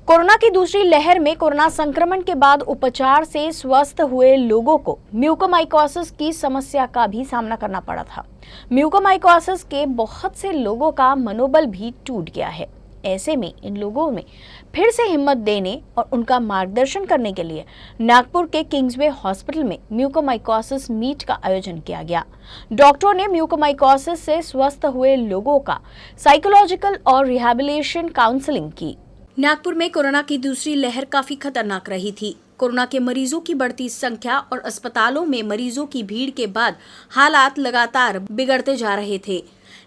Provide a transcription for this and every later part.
Corona की दूसरी लहर में कोरोना संक्रमण के बाद उपचार से स्वस्थ हुए लोगों को म्यूकोमाइकोसिस की समस्या का भी सामना करना पड़ा था। म्यूकोमाइकोसिस के बहुत से लोगों का मनोबल भी टूट गया है। ऐसे में इन लोगों में फिर से हिम्मत देने और उनका मार्गदर्शन करने के लिए नागपुर के किंग्सवे हॉस्पिटल में म्यूकोमाइकोसिस मीट का आयोजन किया गया। डॉक्टरों ने म्यूकोमाइकोसिस से स्वस्थ हुए लोगों का साइकोलॉजिकल और रिहैबिलिटेशन काउंसलिंग की। नागपुर में कोरोना की दूसरी लहर काफी खतरनाक रही थी। कोरोना के मरीजों की बढ़ती संख्या और अस्पतालों में मरीजों की भीड़ के बाद हालात लगातार बिगड़ते जा रहे थे।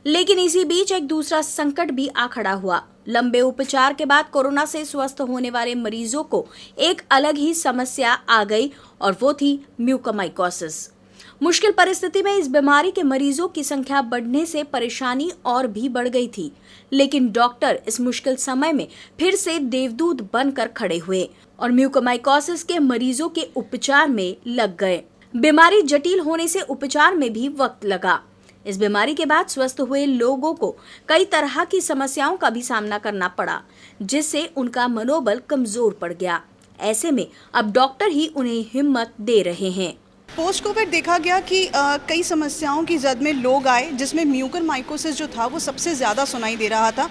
लेकिन इसी बीच एक दूसरा संकट भी आ खड़ा हुआ। लंबे उपचार के बाद कोरोना से स्वस्थ होने वाले मरीजों को एक अलग ही समस्या आ गई और वो थी म्यूकोमाइकोसिस। मुश्किल परिस्थिति में इस बीमारी के मरीजों की संख्या बढ़ने से परेशानी और भी बढ़ गई थी। लेकिन डॉक्टर इस मुश्किल समय में फिर से देवदूत बनकर खड़े हुए और म्यूकोमाइकोसिस के मरीजों के उपचार में लग गए। बीमारी जटिल होने से उपचार में भी वक्त लगा। इस बीमारी के बाद स्वस्थ हुए लोगों को कई तरह की समस्याओं का भी सामना करना पड़ा, जिससे उनका मनोबल कमजोर पड़ गया। ऐसे में अब डॉक्टर ही उन्हें हिम्मत दे रहे हैं। पोस्ट कोविड देखा गया कि कई समस्याओं की जद में लोग आए, जिसमें म्यूकोमाइकोसिस जो था वो सबसे ज़्यादा सुनाई दे रहा था।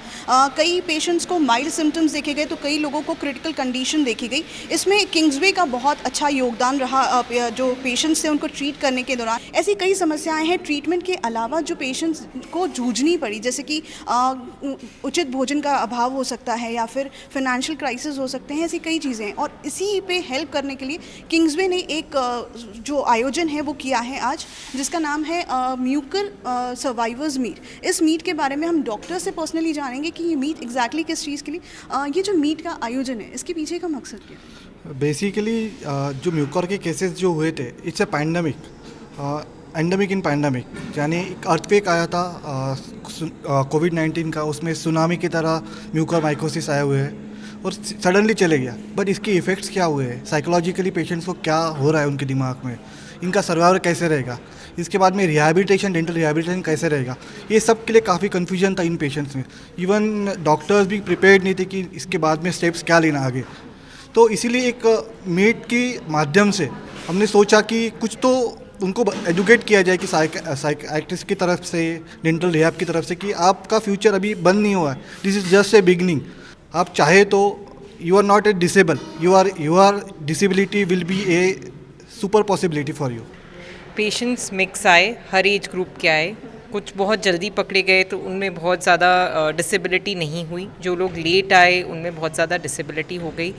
कई पेशेंट्स को माइल्ड सिम्टम्स देखे गए तो कई लोगों को क्रिटिकल कंडीशन देखी गई। इसमें किंग्सवे का बहुत अच्छा योगदान रहा। जो पेशेंट्स थे उनको ट्रीट करने के दौरान ऐसी कई समस्याएं हैं ट्रीटमेंट के अलावा जो पेशेंट्स को जूझनी पड़ी, जैसे कि उचित भोजन का अभाव हो सकता है या फिर फाइनेंशियल क्राइसिस हो सकते हैं। ऐसी कई चीज़ें हैं और इसी पे हेल्प करने के लिए किंग्सवे ने एक जो आयोजन है वो किया है आज, जिसका नाम है म्यूकर सर्वाइवर्स मीट। इस मीट के बारे में हम डॉक्टर से पर्सनली जानेंगे कि ये मीट एग्जैक्टली किस चीज़ के लिए, ये जो मीट का आयोजन है इसके पीछे का मकसद क्या है? बेसिकली जो म्यूकर के केसेस जो हुए थे, it's a pandemic, endemic in pandemic, यानी एक अर्थक्वेक आया था कोविड-19 का, उसमें सुनामी की तरह म्यूकोमाइकोसिस आए हुए हैं और सडनली चले गया। बट इसके इफ़ेक्ट्स क्या हुए हैं, साइकोलॉजिकली पेशेंट्स को क्या हो रहा है उनके दिमाग में, इनका सर्वाइवर कैसे रहेगा, इसके बाद में रिहैबिलिटेशन, डेंटल रिहैबिलिटेशन कैसे रहेगा, ये सब के लिए काफ़ी कन्फ्यूजन था इन पेशेंट्स में। इवन डॉक्टर्स भी प्रिपेयर्ड नहीं थे कि इसके बाद में स्टेप्स क्या लेना आगे। तो इसीलिए एक मीट के माध्यम से हमने सोचा कि कुछ तो उनको एजुकेट किया जाए कि साइकियाट्रिस्ट की तरफ से, डेंटल रिहैब की तरफ से, कि आपका फ्यूचर अभी बंद नहीं हुआ है, this is just a beginning. आप चाहे तो you are not a disable, your disability will be a super possibility for you. Patients mix आए, हर एज ग्रुप के आए। कुछ बहुत जल्दी पकड़े गए तो उनमें बहुत ज़्यादा डिसेबिलिटी नहीं हुई। जो लोग लेट आए उनमें बहुत ज़्यादा डिसेबिलिटी हो गई।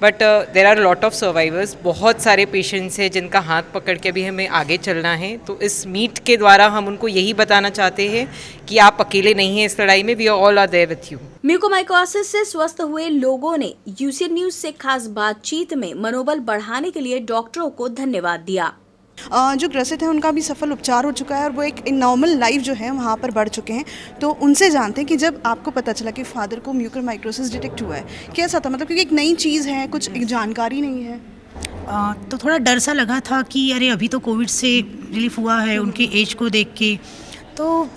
But there are lot of survivors. बहुत सारे पेशेंट्स हैं जिनका हाथ पकड़ के भी हमें आगे चलना है। तो इस मीट के द्वारा हम उनको यही बताना चाहते हैं कि आप अकेले नहीं हैं इस लड़ाई में, we all are there with you. Mucormycosis से स्वस्थ हुए लोगों ने यूसीएन न्यूज से खास बातचीत में मनोबल बढ़ाने के लिए डॉक्टरों को धन्यवाद दिया। जो ग्रसित हैं उनका भी सफल उपचार हो चुका है और वो एक नॉर्मल लाइफ जो है वहाँ पर बढ़ चुके हैं। तो उनसे जानते हैं कि जब आपको पता चला कि फादर को म्यूकोमाइकोसिस डिटेक्ट हुआ है, कैसा था? मतलब क्योंकि एक नई चीज़ है, कुछ एक जानकारी नहीं है। तो थोड़ा डर सा लगा था कि अरे अभी तो कोविड से रिलीफ हुआ है, उनकी एज को देख के तो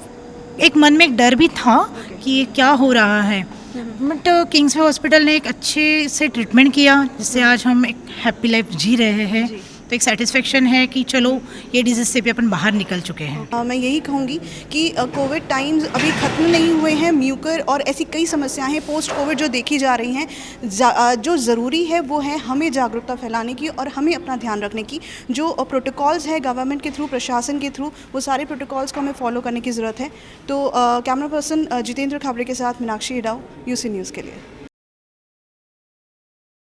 एक मन में एक डर भी था कि ये क्या हो रहा है। बट किंग्सवे हॉस्पिटल ने एक अच्छे से ट्रीटमेंट किया, जिससे आज हम एक हैप्पी लाइफ जी रहे हैं। तो एक सेटिस्फेक्शन है कि चलो ये डिजीज़ से भी अपन बाहर निकल चुके हैं। मैं यही कहूँगी कि कोविड टाइम्स अभी ख़त्म नहीं हुए हैं। म्यूकर और ऐसी कई समस्याएं हैं पोस्ट कोविड जो देखी जा रही हैं। जो ज़रूरी है वो है हमें जागरूकता फैलाने की और हमें अपना ध्यान रखने की। जो प्रोटोकॉल्स है गवर्नमेंट के थ्रू, प्रशासन के थ्रू, वो सारे प्रोटोकॉल्स को हमें फॉलो करने की ज़रूरत है। तो कैमरा पर्सन जितेंद्र खाबरे के साथ मीनाक्षी हिडाव, यूसीएन न्यूज़ के लिए।